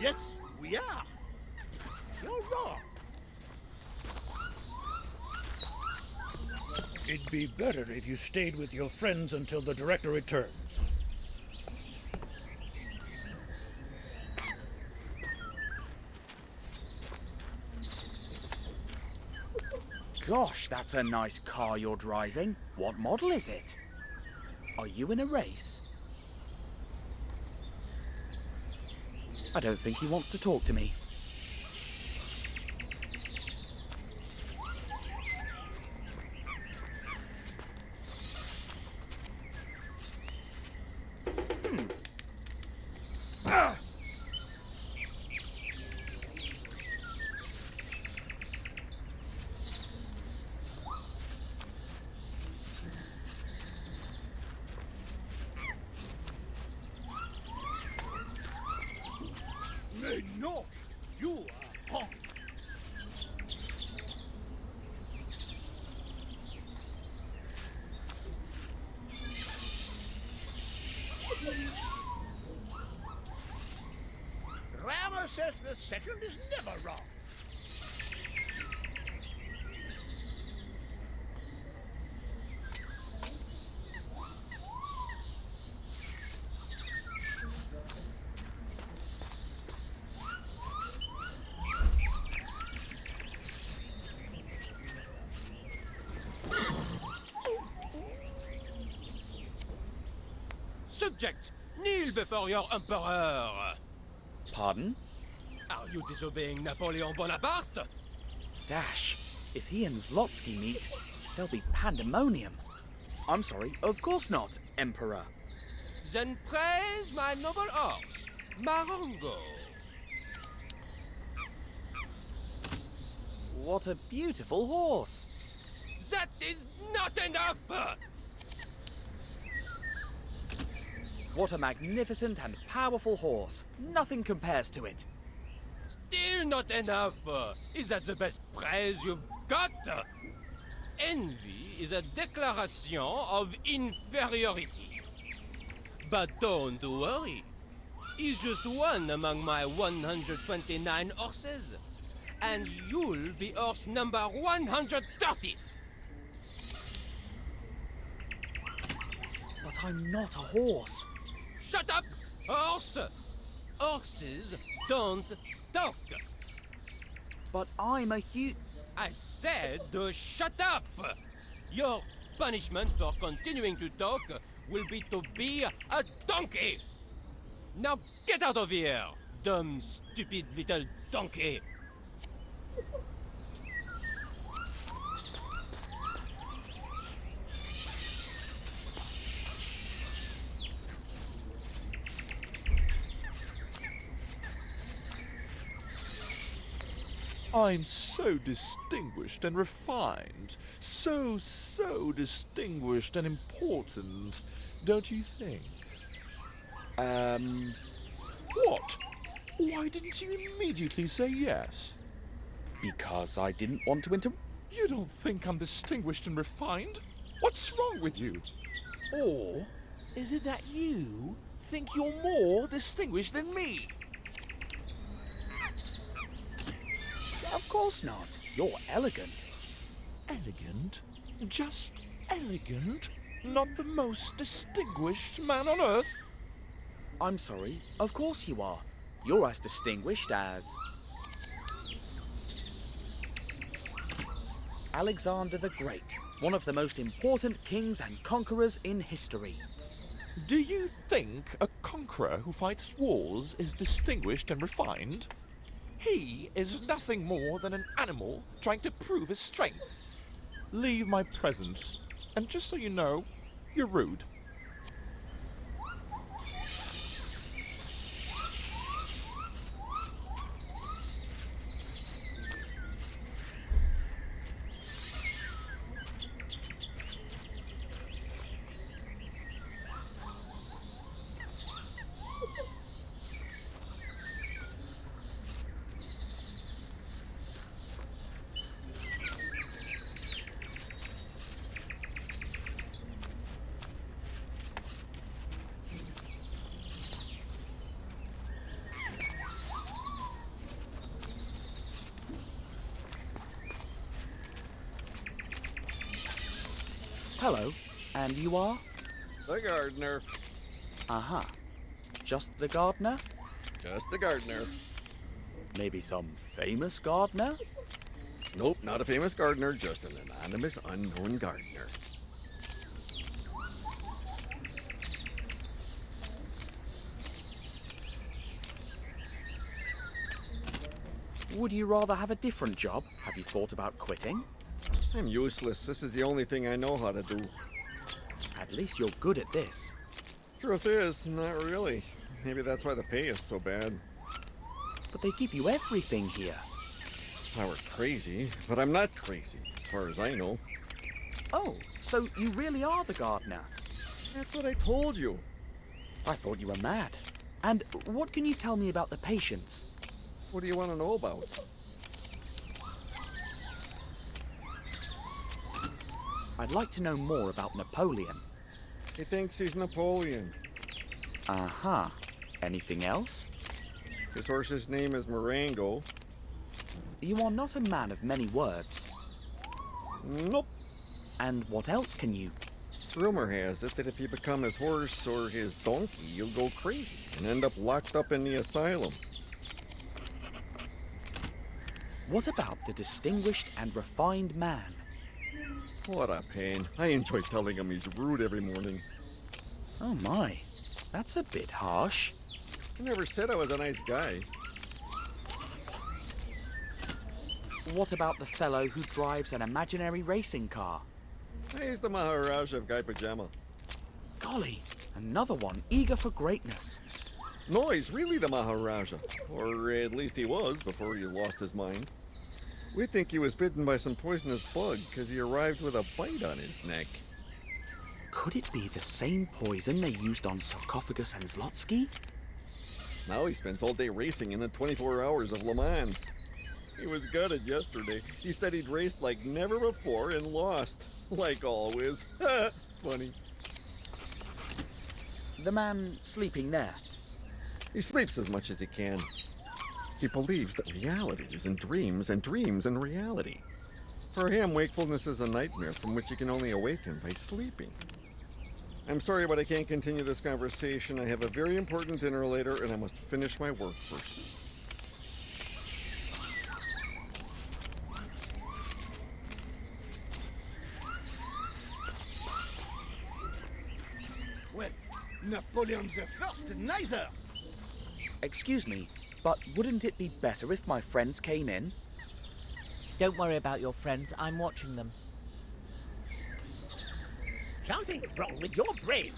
Yes, we are. You're wrong. It'd be better if you stayed with your friends until the director returns. Gosh, that's a nice car you're driving. What model is it? Are you in a race? I don't think he wants to talk to me. Mais non, you are wrong. Grammar says the second is never wrong. Subject, kneel before your emperor. Pardon? Are you disobeying Napoleon Bonaparte? Dash, if he and Zlotsky meet, there'll be pandemonium. I'm sorry, of course not, Emperor. Then praise my noble horse, Marongo. What a beautiful horse. That is not enough! What a magnificent and powerful horse. Nothing compares to it. Still not enough! Is that the best praise you've got? Envy is a declaration of inferiority. But don't worry. He's just one among my 129 horses. And you'll be horse number 130. But I'm not a horse. Shut up, horse! Horses don't talk. But I'm a huge... I said shut up! Your punishment for continuing to talk will be to be a donkey! Now get out of here, dumb, stupid little donkey! I'm so distinguished and refined. So distinguished and important. Don't you think? What? Why didn't you immediately say yes? Because I didn't want to You don't think I'm distinguished and refined? What's wrong with you? Or is it that you think you're more distinguished than me? Of course not. You're elegant. Elegant? Just elegant? Not the most distinguished man on earth? I'm sorry. Of course you are. You're as distinguished as... Alexander the Great, one of the most important kings and conquerors in history. Do you think a conqueror who fights wars is distinguished and refined? He is nothing more than an animal trying to prove his strength. Leave my presence, and just so you know, you're rude. Hello. And you are? The gardener. Uh-huh. Just the gardener? Just the gardener. Maybe some famous gardener? Nope, not a famous gardener, just an anonymous, unknown gardener. Would you rather have a different job? Have you thought about quitting? I'm useless. This is the only thing I know how to do. At least you're good at this. Truth is, not really. Maybe that's why the pay is so bad. But they give you everything here. If I were crazy, but I'm not crazy, as far as I know. Oh, so you really are the gardener? That's what I told you. I thought you were mad. And what can you tell me about the patients? What do you want to know about? I'd like to know more about Napoleon. He thinks he's Napoleon. Uh-huh. Anything else? His horse's name is Marengo. You are not a man of many words. Nope. And what else can you? Rumor has it that if you become his horse or his donkey, you'll go crazy and end up locked up in the asylum. What about the distinguished and refined man? What a pain. I enjoy telling him he's rude every morning. Oh my, that's a bit harsh. I never said I was a nice guy. What about the fellow who drives an imaginary racing car? He's the Maharaja of Guy Pajama. Golly, another one eager for greatness. No, he's really the Maharaja. Or at least he was before he lost his mind. We think he was bitten by some poisonous bug because he arrived with a bite on his neck. Could it be the same poison they used on Sarcophagus and Zlotsky? Now he spends all day racing in the 24 hours of Le Mans. He was gutted yesterday. He said he'd raced like never before and lost. Like always. Funny. The man sleeping there. He sleeps as much as he can. He believes that reality is in dreams and dreams in reality. For him, wakefulness is a nightmare from which you can only awaken by sleeping. I'm sorry, but I can't continue this conversation. I have a very important dinner later, and I must finish my work first. Well, Napoleon the First, neither. Excuse me, but wouldn't it be better if my friends came in? Don't worry about your friends. I'm watching them. Something wrong with your brain.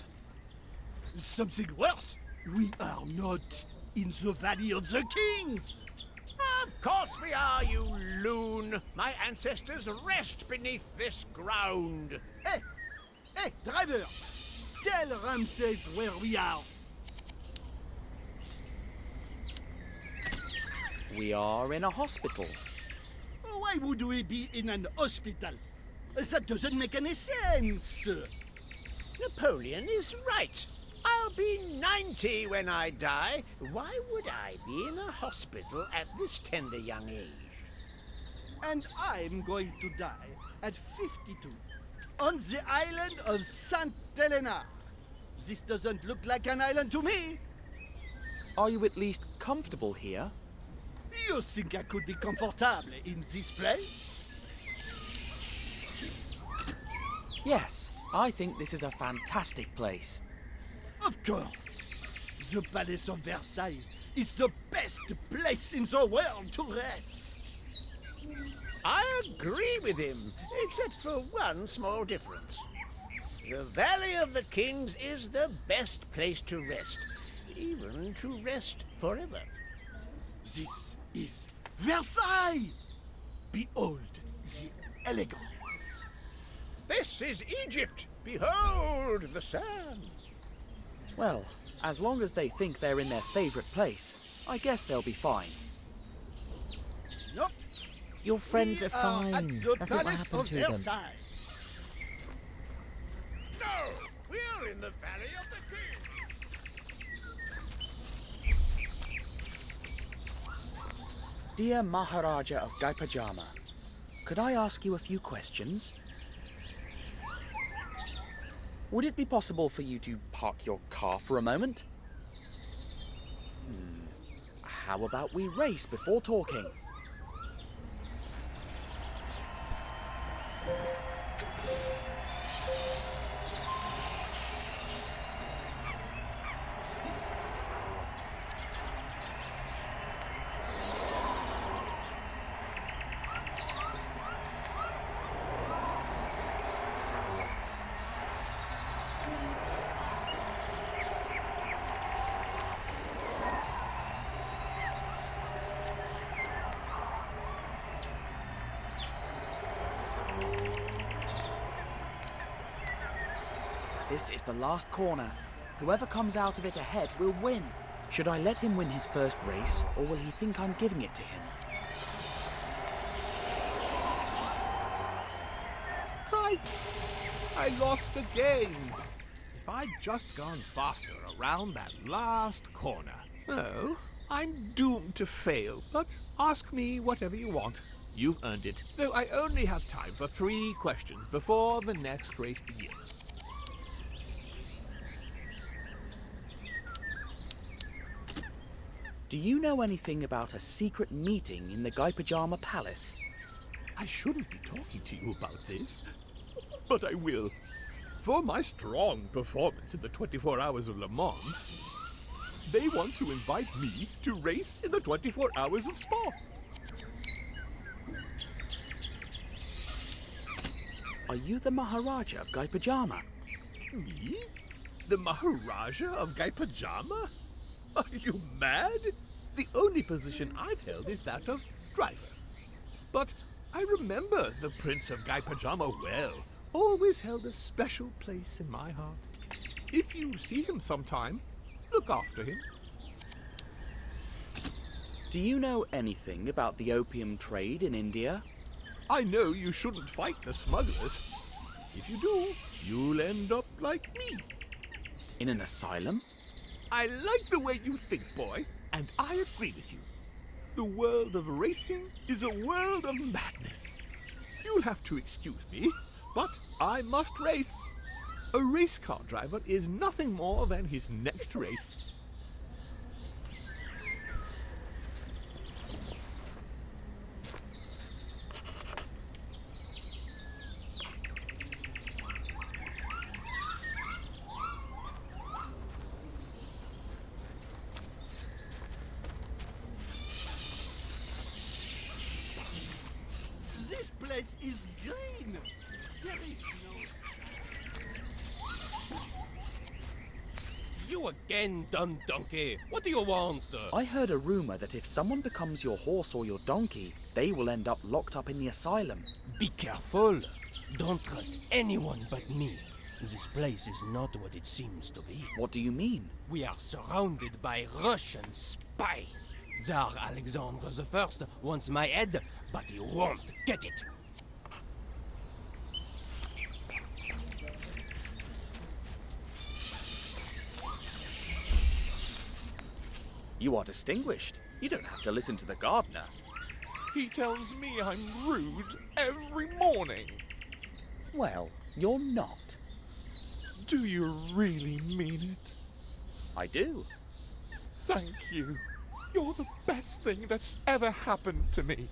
Something worse. We are not in the Valley of the Kings. Of course we are, you loon. My ancestors rest beneath this ground. Hey, driver. Tell Ramses where we are. We are in a hospital. Why would we be in an hospital? That doesn't make any sense. Napoleon is right. I'll be 90 when I die. Why would I be in a hospital at this tender young age? And I'm going to die at 52 on the island of Saint Helena. This doesn't look like an island to me. Are you at least comfortable here? You think I could be comfortable in this place? Yes, I think this is a fantastic place. Of course. The Palace of Versailles is the best place in the world to rest. I agree with him, except for one small difference. The Valley of the Kings is the best place to rest, even to rest forever. This is Versailles. Behold the elegance. This is Egypt. Behold the sand. Well, as long as they think they're in their favorite place, I guess they'll be fine. Nope. Your friends We are fine. at the Nothing will Palace happen of to them. Versailles. No, we're in the Valley of the Kings. Dear Maharaja of Gaipajama, could I ask you a few questions? Would it be possible for you to park your car for a moment? How about we race before talking? This is the last corner. Whoever comes out of it ahead will win. Should I let him win his first race, or will he think I'm giving it to him? I lost again. If I'd just gone faster around that last corner. Oh, I'm doomed to fail, but ask me whatever you want. You've earned it. Though I only have time for 3 questions before the next race begins. Do you know anything about a secret meeting in the Guy Pajama Palace? I shouldn't be talking to you about this, but I will. For my strong performance in the 24 Hours of Le Mans, they want to invite me to race in the 24 Hours of Spa. Are you the Maharaja of Guy Pajama? Me? The Maharaja of Guy Pajama? Are you mad? The only position I've held is that of driver. But I remember the Prince of Guy Pajama well. Always held a special place in my heart. If you see him sometime, look after him. Do you know anything about the opium trade in India? I know you shouldn't fight the smugglers. If you do, you'll end up like me. In an asylum? I like the way you think, boy, and I agree with you. The world of racing is a world of madness. You'll have to excuse me, but I must race. A race car driver is nothing more than his next race. This place is green. There is no... You again, dumb donkey. What do you want? I heard a rumor that if someone becomes your horse or your donkey, they will end up locked up in the asylum. Be careful. Don't trust anyone but me. This place is not what it seems to be. What do you mean? We are surrounded by Russian spies. Tsar Alexander I wants my head, but he won't get it. You are distinguished. You don't have to listen to the gardener. He tells me I'm rude every morning. Well, you're not. Do you really mean it? I do. Thank you. You're the best thing that's ever happened to me.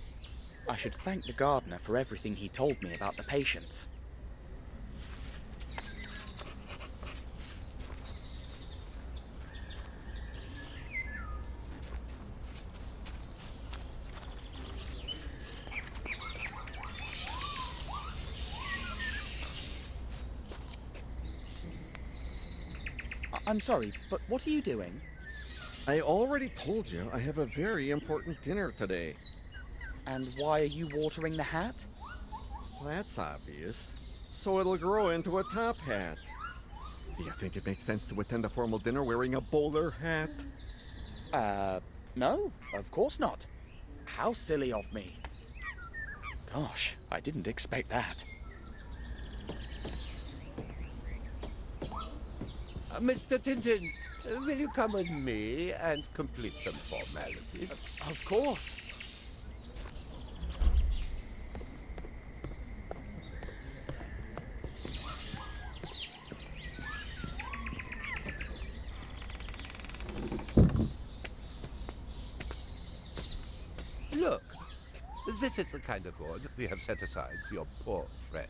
I should thank the gardener for everything he told me about the patients. I'm sorry, but what are you doing? I already told you I have a very important dinner today. And why are you watering the hat? Well, that's obvious. So it'll grow into a top hat. Do you think it makes sense to attend a formal dinner wearing a bowler hat? No, of course not. How silly of me. Gosh, I didn't expect that. Mr. Tintin, will you come with me and complete some formalities? Of course. Look, this is the kind of reward we have set aside for your poor friend.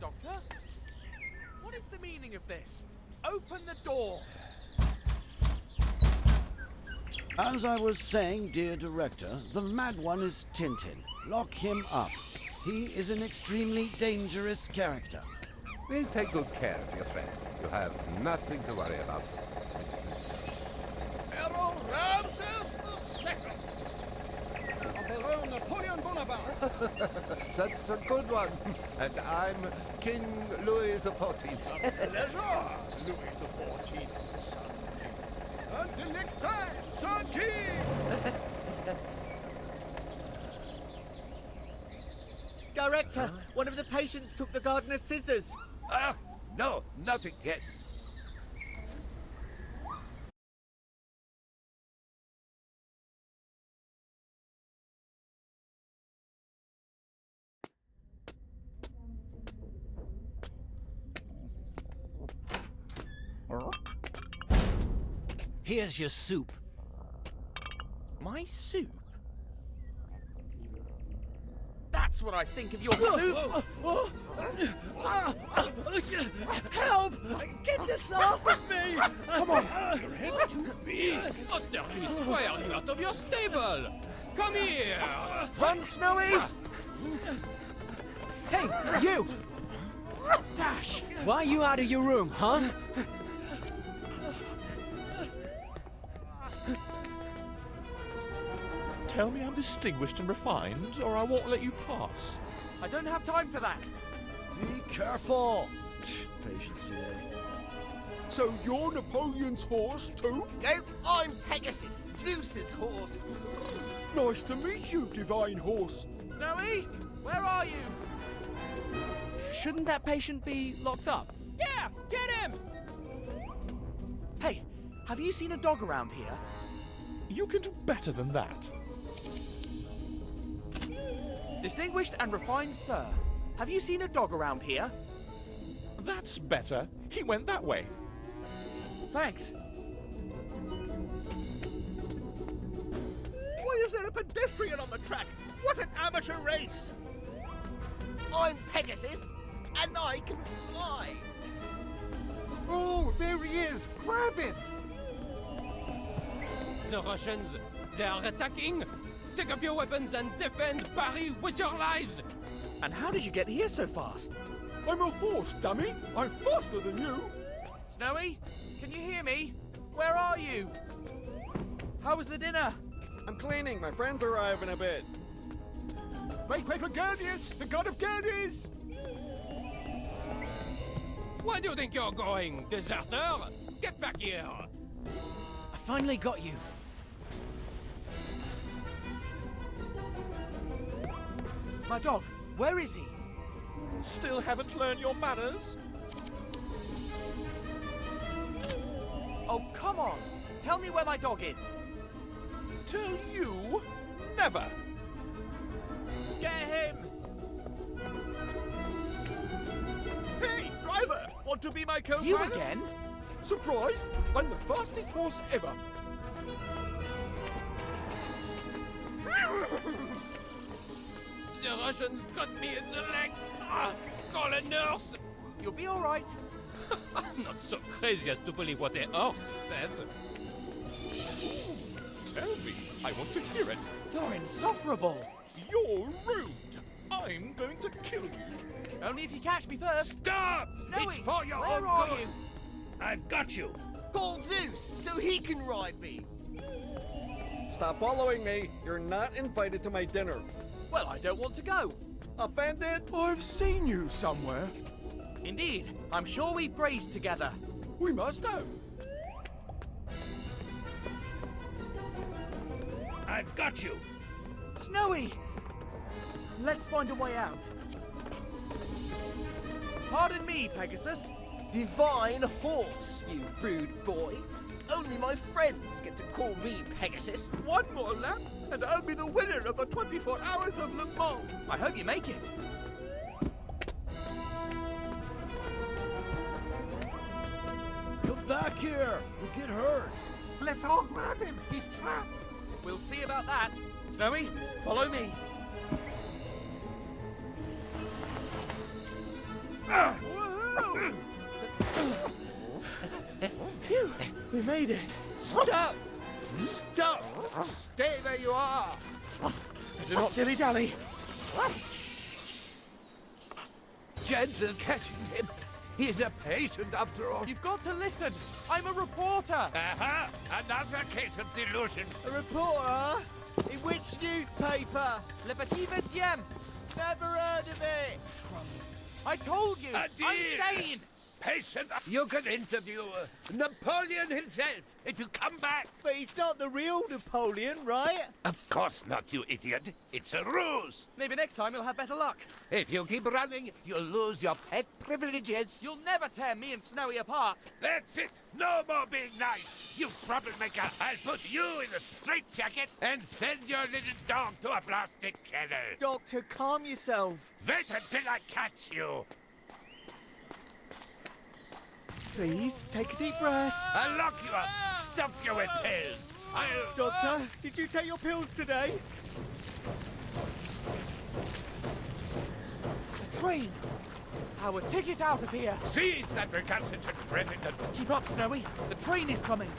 Doctor? What is the meaning of this? Open the door! As I was saying, dear director, the mad one is Tintin. Lock him up. He is an extremely dangerous character. We'll take good care of your friend. You have nothing to worry about. Pharaoh Ramses II! Emperor Napoleon Bonaparte! That's a good one. And I'm King Louis XIV. Pleasure, Louis XIV, son king. Until next time, son king! Director, one of the patients took the gardener's scissors. Ah, no, nothing yet. Here's your soup. My soup? That's what I think of your soup! Help! Get this off of me! Come on! Your head's too big. Ostertooth, why are you out of your stable? Come here! Run, Snowy! Hey, you! Dash! Why are you out of your room, huh? Tell me I'm distinguished and refined, or I won't let you pass. I don't have time for that. Be careful! Patience today. So you're Napoleon's horse too? No, I'm Pegasus, Zeus's horse. Nice to meet you, divine horse. Snowy, where are you? Shouldn't that patient be locked up? Yeah, get him! Hey, have you seen a dog around here? You can do better than that. Distinguished and refined sir, have you seen a dog around here? That's better. He went that way. Thanks. Why is there a pedestrian on the track? What an amateur race! I'm Pegasus, and I can fly. Oh, there he is! Grab him! The Russians, they are attacking. Take up your weapons and defend Paris with your lives. And how did you get here so fast? I'm a horse, dummy. I'm faster than you. Snowy, can you hear me? Where are you? How was the dinner? I'm cleaning. My friends arrive in a bit. Make way for Gerdius, the god of Gerdies. Where do you think you're going, deserter? Get back here. I finally got you. My dog, where is he? Still haven't learned your manners? Oh, come on. Tell me where my dog is. Tell you? Never! Get him! Hey, driver! Want to be my co-pilot? You again? Surprised? I'm the fastest horse ever. The Russians got me in the leg. Ah, call a nurse. You'll be all right. I'm not so crazy as to believe what a horse says. Tell me. I want to hear it. You're insufferable. You're rude. I'm going to kill you. Only if you catch me first. Stop! Snowy, It's for your where own are good. you? I've got you. Call Zeus, so he can ride me. Stop following me. You're not invited to my dinner. Well, I don't want to go. Offended? I've seen you somewhere. Indeed, I'm sure we've grazed together. We must have. I've got you. Snowy! Let's find a way out. Pardon me, Pegasus. Divine horse, you rude boy. Only my friends get to call me Pegasus. One more lap, and I'll be the winner of the 24 Hours of Le Mans. I hope you make it. You're Back here! We'll get hurt! Let's all grab him. He's trapped. We'll see about that. Snowy, follow me. Phew, we made it. Stop! Stop! Stay where you are! Better not dilly-dally. Gentle catching him. He's a patient after all. You've got to listen. I'm a reporter. Aha! Another case of delusion. A reporter? In which newspaper? Le Petit Vingtième. Never heard of it! Crumbs. I told you. A deal. I'm sane. Patient. You can interview Napoleon himself if you come back. But he's not the real Napoleon, right? Of course not, you idiot. It's a ruse. Maybe next time you'll have better luck. If you keep running, you'll lose your pet privileges. You'll never tear me and Snowy apart. That's it. No more being nice. You troublemaker. I'll put you in a straitjacket and send your little dog to a plastic kennel. Doctor, calm yourself. Wait until I catch you. Please, take a deep breath. I'll lock you up, stuff you with pills. Doctor, did you take your pills today? The train. Our ticket out of here. Seize that recalcitrant resident. Keep up, Snowy. The train is coming.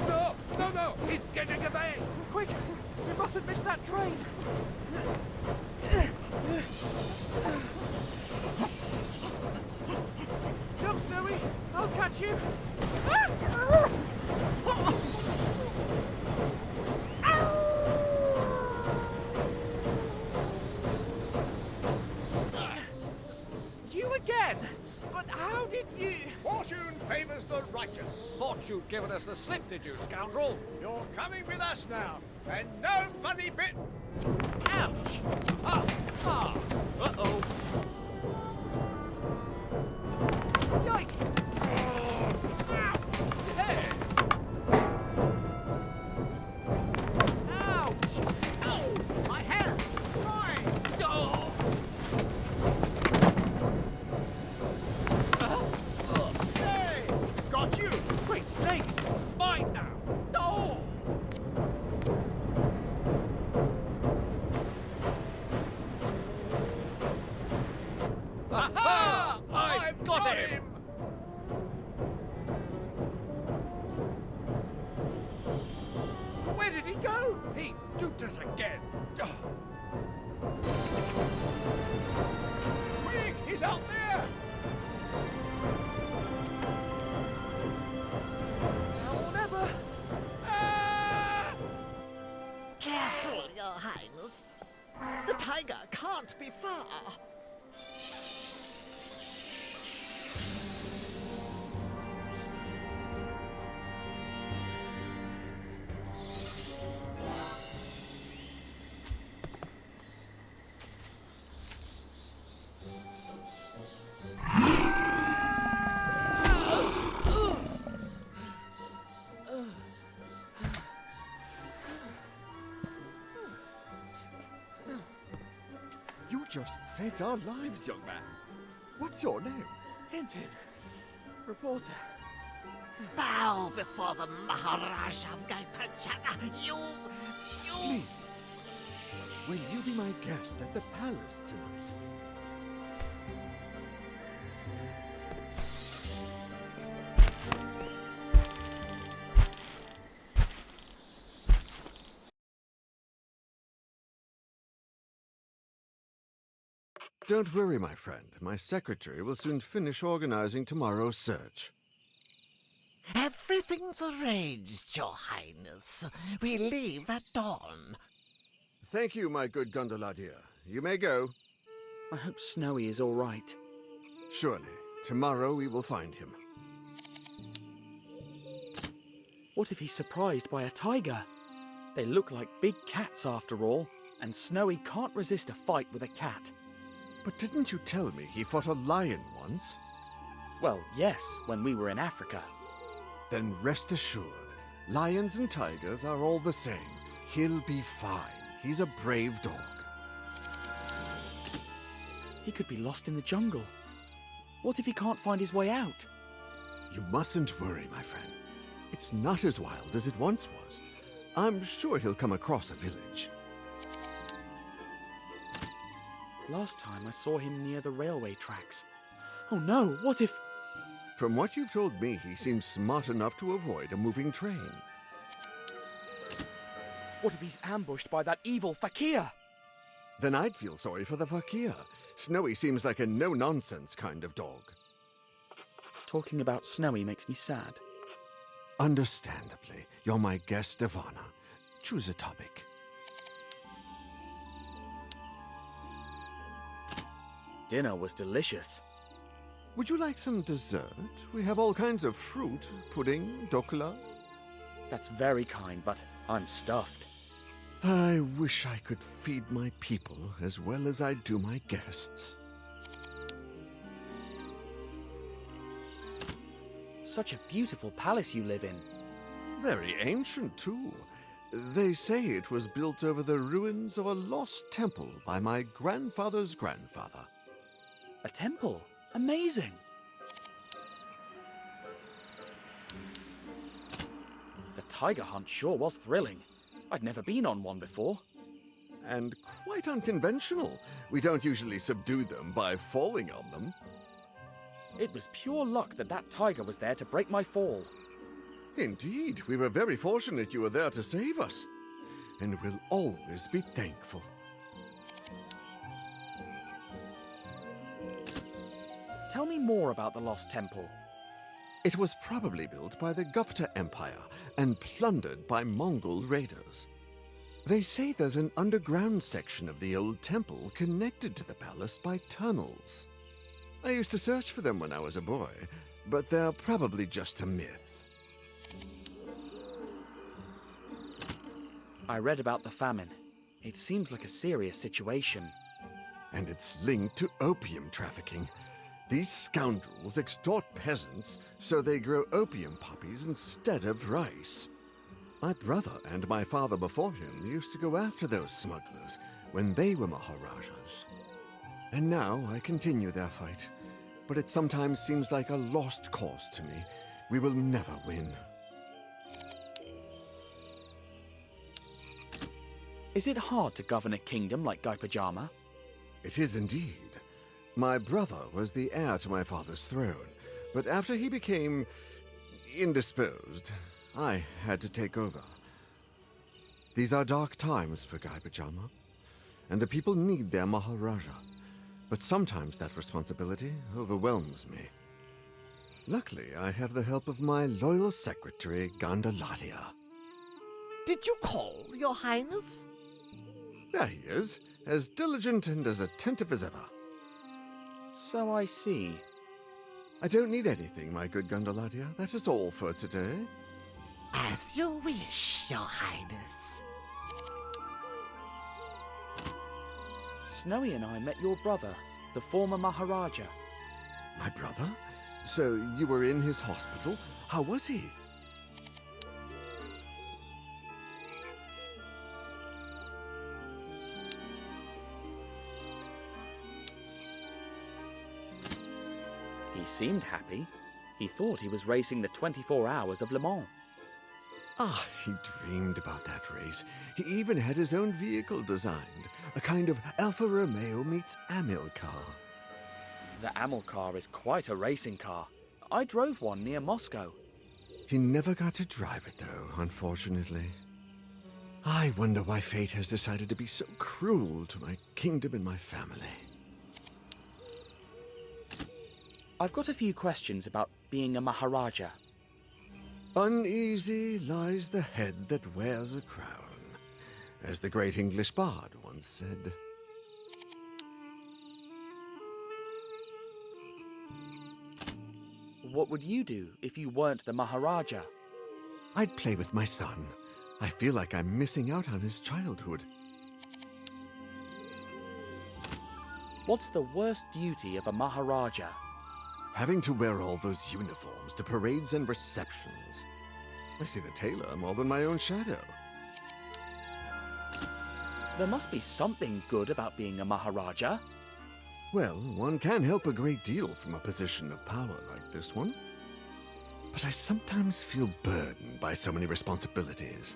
No, no, no, he's getting away. Quick, we mustn't miss that train. Jump, Snowy. I'll catch you. You again? But how did you... Fortune favors the righteous. Thought you'd given us the slip, did you, scoundrel? You're coming with us now, and no funny bit. Ouch! Uh-oh. Yikes! Hey! Ouch! Ow! My hair! Right! Oh! Hey! Got you! Great snakes! Mine now! Oh! Aha! I've got him! Where did he go? He duped us again. Quick! He's out there! Now or never! Careful, Your Highness. The tiger can't be far. You just saved our lives, young man. What's your name? Tintin. Reporter. Bow before the Maharaja of Gaipachana. You... Please, will you be my guest at the palace tonight? Don't worry, my friend. My secretary will soon finish organizing tomorrow's search. Everything's arranged, Your Highness. We leave at dawn. Thank you, my good gondoladier. You may go. I hope Snowy is all right. Surely. Tomorrow we will find him. What if he's surprised by a tiger? They look like big cats after all, and Snowy can't resist a fight with a cat. But didn't you tell me he fought a lion once? Well, yes, when we were in Africa. Then rest assured, lions and tigers are all the same. He'll be fine. He's a brave dog. He could be lost in the jungle. What if he can't find his way out? You mustn't worry, my friend. It's not as wild as it once was. I'm sure he'll come across a village. Last time I saw him near the railway tracks. Oh no, what if... From what you've told me, he seems smart enough to avoid a moving train. What if he's ambushed by that evil fakir? Then I'd feel sorry for the fakir. Snowy seems like a no-nonsense kind of dog. Talking about Snowy makes me sad. Understandably, you're my guest of honor. Choose a topic. Dinner was delicious. Would you like some dessert? We have all kinds of fruit, pudding, dokla. That's very kind, but I'm stuffed. I wish I could feed my people as well as I do my guests. Such a beautiful palace you live in. Very ancient, too. They say it was built over the ruins of a lost temple by my grandfather's grandfather. A temple? Amazing! The tiger hunt sure was thrilling. I'd never been on one before. And quite unconventional. We don't usually subdue them by falling on them. It was pure luck that that tiger was there to break my fall. Indeed, we were very fortunate you were there to save us. And we'll always be thankful. Tell me more about the Lost Temple. It was probably built by the Gupta Empire and plundered by Mongol raiders. They say there's an underground section of the old temple connected to the palace by tunnels. I used to search for them when I was a boy, but they're probably just a myth. I read about the famine. It seems like a serious situation. And it's linked to opium trafficking. These scoundrels extort peasants so they grow opium poppies instead of rice. My brother and my father before him used to go after those smugglers when they were Maharajas. And now I continue their fight. But it sometimes seems like a lost cause to me. We will never win. Is it hard to govern a kingdom like Guy Pajama? It is indeed. My brother was the heir to my father's throne, but after he became indisposed, I had to take over. These are dark times for Guy Pajama, and the people need their Maharaja. But sometimes that responsibility overwhelms me. Luckily, I have the help of my loyal secretary, Gandaladia. Did you call, Your Highness? There he is, as diligent and as attentive as ever. So I see. I don't need anything, my good Gandaladia. That is all for today. As you wish, Your Highness. Snowy and I met your brother, the former Maharaja. My brother? So you were in his hospital? How was he? He seemed happy. He thought he was racing the 24 Hours of Le Mans. Ah, he dreamed about that race. He even had his own vehicle designed. A kind of Alfa Romeo meets Amilcar. The Amilcar is quite a racing car. I drove one near Moscow. He never got to drive it, though, unfortunately. I wonder why fate has decided to be so cruel to my kingdom and my family. I've got a few questions about being a Maharaja. Uneasy lies the head that wears a crown, as the great English bard once said. What would you do if you weren't the Maharaja? I'd play with my son. I feel like I'm missing out on his childhood. What's the worst duty of a Maharaja? Having to wear all those uniforms to parades and receptions. I see the tailor more than my own shadow. There must be something good about being a Maharaja. Well, one can help a great deal from a position of power like this one. But I sometimes feel burdened by so many responsibilities.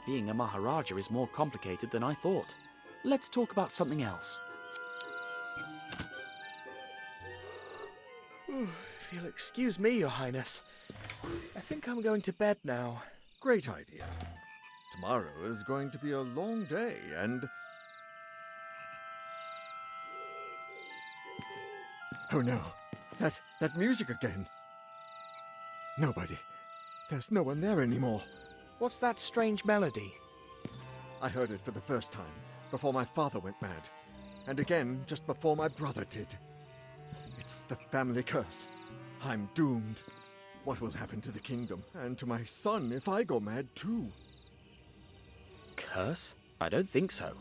Being a Maharaja is more complicated than I thought. Let's talk about something else. If you'll excuse me, Your Highness, I think I'm going to bed now. Great idea. Tomorrow is going to be a long day, and... Oh no, that music again. Nobody. There's no one there anymore. What's that strange melody? I heard it for the first time, before my father went mad. And again, just before my brother did. It's the family curse. I'm doomed. What will happen to the kingdom, and to my son if I go mad too? Curse? I don't think so.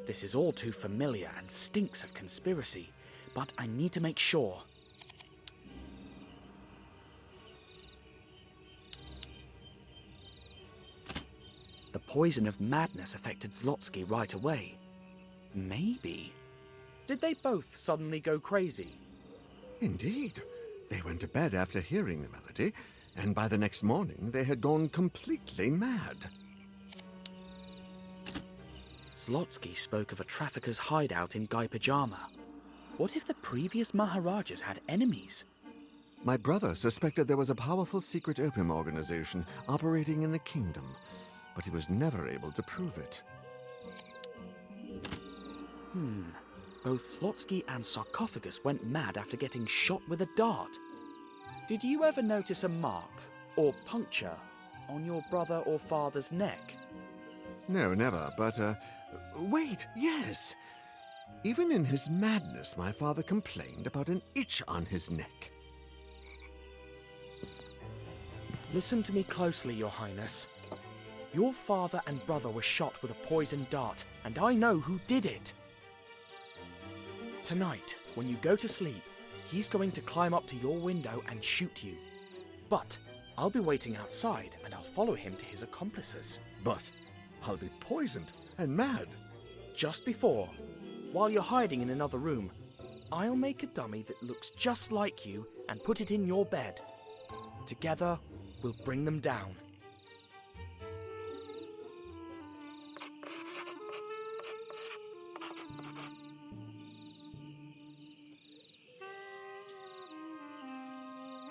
This is all too familiar and stinks of conspiracy, but I need to make sure. The poison of madness affected Zlotsky right away. Maybe. Did they both suddenly go crazy? Indeed. They went to bed after hearing the melody, and by the next morning they had gone completely mad. Zlotsky spoke of a trafficker's hideout in Guy Pajama. What if the previous Maharajas had enemies? My brother suspected there was a powerful secret opium organization operating in the kingdom, but he was never able to prove it. Both Zlotsky and Sarcophagus went mad after getting shot with a dart. Did you ever notice a mark, or puncture, on your brother or father's neck? No, never, but, wait, yes! Even in his madness, my father complained about an itch on his neck. Listen to me closely, Your Highness. Your father and brother were shot with a poisoned dart, and I know who did it. Tonight, when you go to sleep, he's going to climb up to your window and shoot you. But I'll be waiting outside, and I'll follow him to his accomplices. But I'll be poisoned and mad. Just before, while you're hiding in another room, I'll make a dummy that looks just like you and put it in your bed. Together, we'll bring them down.